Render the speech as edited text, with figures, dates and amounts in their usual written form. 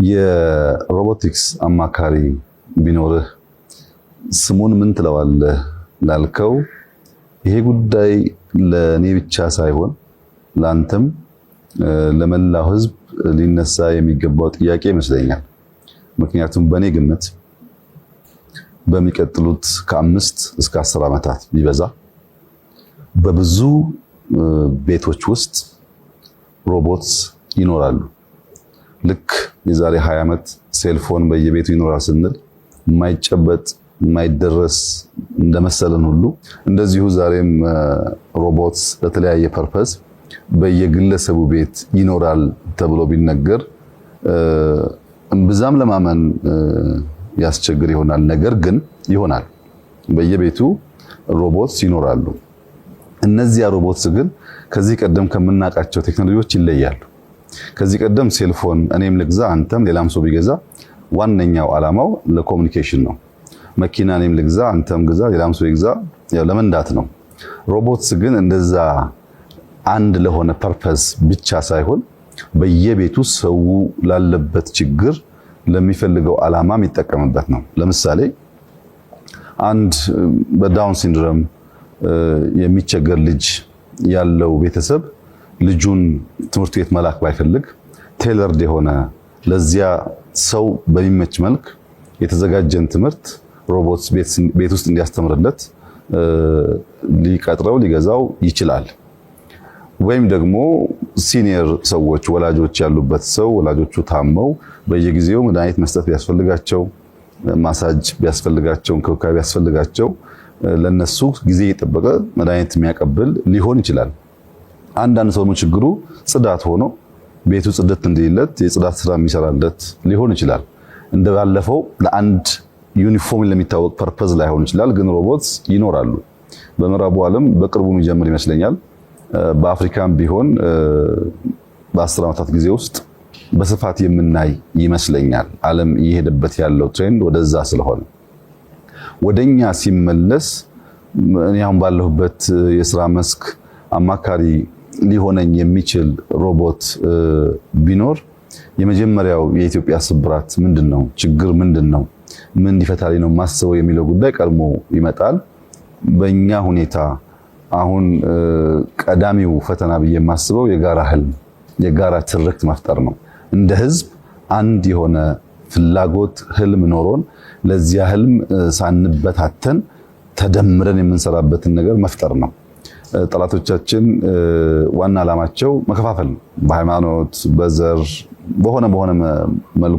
የሮቦቲክስ አማካሪ ቢኖርህ ስሙን ምን ትለዋለህ ላልከው፣ ይሄ ጉዳይ ለኔ ብቻ ሳይሆን ላንተም ለመላው ሕዝብ ሊነሳ የሚገባው ጥያቄ ይመስለኛል። ምክንያቱም በኔ ግምት በሚቀጥሉት ከ5 እስከ 10 ዓመታት ቢበዛ በብዙ ቤቶች ውስጥ ሮቦትስ ይኖራሉ። ልክ የዛሬ 20 ዓመት ሴልፎን በየቤቱ ይኖራል ስንል የማይጨበጥ የማይደረስ እንደመሰለን ሁሉ እንደዚሁ ዛሬም ሮቦትስ ለተለያየ ፐርፐዝ በየግለሰቡ ቤት ይኖራል ተብሎ ቢነገር እምብዛም ለማመን ያስቸግር ይሆናል። ነገር ግን ይሆናል። በየቤቱ ሮቦትስ ይኖራሉ። እነዚያ ሮቦትስ ግን ከዚህ ቀደም ከምናውቃቸው ቴክኖሎጂዎች ይለያሉ። ከዚህ ቀደም ሴልፎን እኔም ልግዛ አንተም ሌላም ሰው ቢገዛ ዋነኛው ዓላማው ለኮሙኒኬሽን ነው። መኪና እኔም ልግዛ አንተም ግዛ ሌላም ሰው ይግዛ ያው ለመንዳት ነው። ሮቦትስ ግን እንደዛ አንድ ለሆነ ፐርፐዝ ብቻ ሳይሆን በየቤቱ ሰው ላለበት ችግር ለሚፈልገው ዓላማ የሚጠቀምበት ነው። ለምሳሌ አንድ በዳውን ሲንድሮም የሚቸገር ልጅ ያለው ቤተሰብ ልጁን ትምህርት ቤት መላክ ባይፈልግ ቴለርድ የሆነ ለዚያ ሰው በሚመች መልክ የተዘጋጀን ትምህርት ሮቦትስ ቤት ውስጥ እንዲያስተምርለት ሊቀጥረው ሊገዛው ይችላል። ወይም ደግሞ ሲኒየር ሰዎች ወላጆች ያሉበት ሰው ወላጆቹ ታመው በየጊዜው መድኃኒት መስጠት ቢያስፈልጋቸው፣ ማሳጅ ቢያስፈልጋቸው፣ እንክብካቤ ቢያስፈልጋቸው ለነሱ ጊዜ የጠበቀ መድኃኒት የሚያቀብል ሊሆን ይችላል። አንዳንድ ሰው ችግሩ ጽዳት ሆኖ ቤቱ ጽድት እንዲለት የጽዳት ስራ የሚሰራለት ሊሆን ይችላል። እንደባለፈው ለአንድ ዩኒፎርም ለሚታወቅ ፐርፐዝ ላይሆን ይችላል። ግን ሮቦትስ ይኖራሉ። በምዕራቡ ዓለም በቅርቡ የሚጀምር ይመስለኛል። በአፍሪካም ቢሆን በ10 ዓመታት ጊዜ ውስጥ በስፋት የምናይ ይመስለኛል። ዓለም እየሄደበት ያለው ትሬንድ ወደዛ ስለሆነ ወደኛ ሲመለስ እኔ አሁን ባለሁበት የስራ መስክ አማካሪ ሊሆነኝ የሚችል ሮቦት ቢኖር የመጀመሪያው የኢትዮጵያ ስብራት ምንድነው? ችግር ምንድነው? ምን እንዲፈታልኝ ነው ማስበው የሚለው ጉዳይ ቀድሞ ይመጣል። በእኛ ሁኔታ አሁን ቀዳሚው ፈተና ብዬ የማስበው የጋራ ህልም፣ የጋራ ትርክት መፍጠር ነው። እንደ ህዝብ አንድ የሆነ ፍላጎት ህልም ኖሮን ለዚያ ህልም ሳንበታተን ተደምረን የምንሰራበትን ነገር መፍጠር ነው። ጠላቶቻችን ዋና ዓላማቸው መከፋፈል ነው። በሃይማኖት፣ በዘር በሆነ መልኩ